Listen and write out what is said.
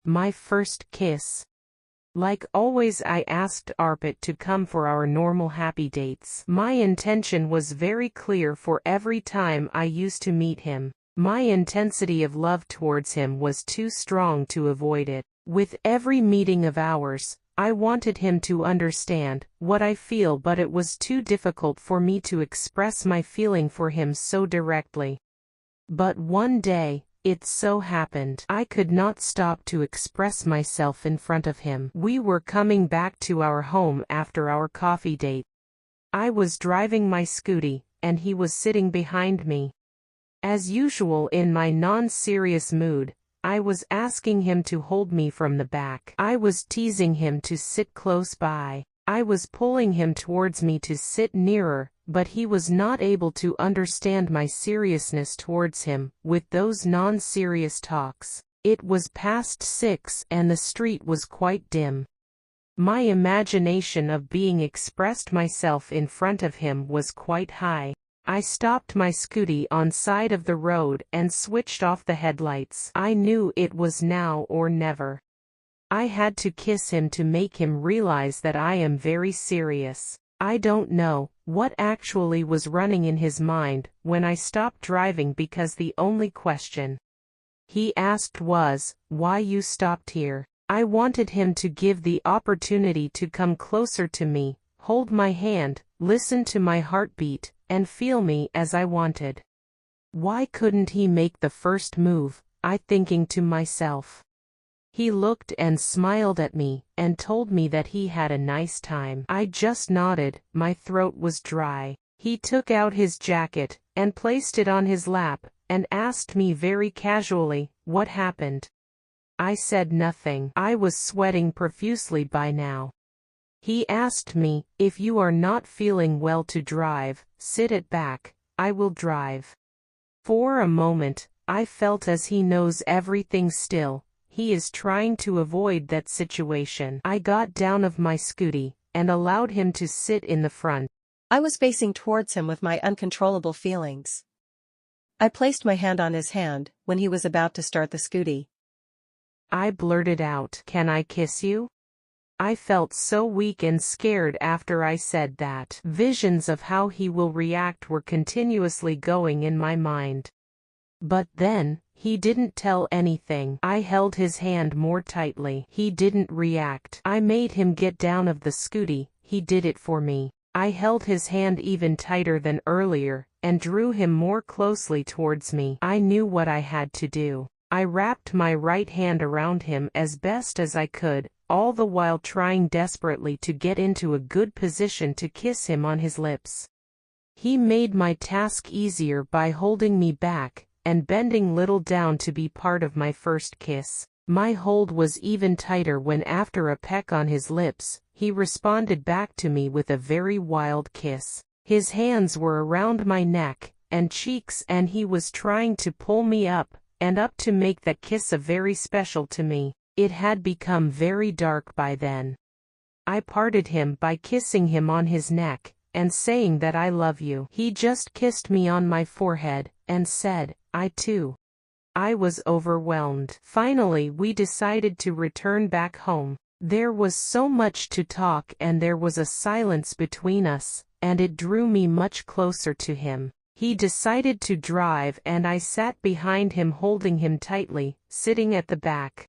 My first kiss. Like always, I asked Arpit to come for our normal happy dates. My intention was very clear for every time I used to meet him. My intensity of love towards him was too strong to avoid it. With every meeting of ours, I wanted him to understand what I feel, but it was too difficult for me to express my feeling for him so directly. But one day, it so happened I could not stop to express myself in front of him. We were coming back to our home after our coffee date. I was driving my scooty, and he was sitting behind me. As usual, in my non-serious mood, I was asking him to hold me from the back. I was teasing him to sit close by. I was pulling him towards me to sit nearer, but he was not able to understand my seriousness towards him with those non-serious talks. It was past 6 and the street was quite dim. My imagination of being expressed myself in front of him was quite high. I stopped my scooty on side of the road and switched off the headlights. I knew it was now or never. I had to kiss him to make him realize that I am very serious. I don't know what actually was running in his mind when I stopped driving, because the only question he asked was, "Why you stopped here?" I wanted him to give the opportunity to come closer to me, hold my hand, listen to my heartbeat, and feel me as I wanted. Why couldn't he make the first move, I thinking to myself. He looked and smiled at me, and told me that he had a nice time. I just nodded, my throat was dry. He took out his jacket, and placed it on his lap, and asked me very casually, what happened? I said nothing. I was sweating profusely by now. He asked me, if you are not feeling well to drive, sit it back, I will drive. For a moment, I felt as he knows everything still. He is trying to avoid that situation. I got down of my scooty, and allowed him to sit in the front. I was facing towards him with my uncontrollable feelings. I placed my hand on his hand when he was about to start the scooty. I blurted out, "Can I kiss you?" I felt so weak and scared after I said that. Visions of how he will react were continuously going in my mind. But then, he didn't tell anything. I held his hand more tightly. He didn't react. I made him get down of the scooty. He did it for me. I held his hand even tighter than earlier, and drew him more closely towards me. I knew what I had to do. I wrapped my right hand around him as best as I could, all the while trying desperately to get into a good position to kiss him on his lips. He made my task easier by holding me back, and bending little down to be part of my first kiss. My hold was even tighter when, after a peck on his lips, he responded back to me with a very wild kiss. His hands were around my neck and cheeks, and he was trying to pull me up and up to make that kiss a very special to me. It had become very dark by then. I parted him by kissing him on his neck and saying that I love you. He just kissed me on my forehead and said, I too. I was overwhelmed. Finally, we decided to return back home. There was so much to talk, and there was a silence between us, and it drew me much closer to him. He decided to drive, and I sat behind him holding him tightly, sitting at the back.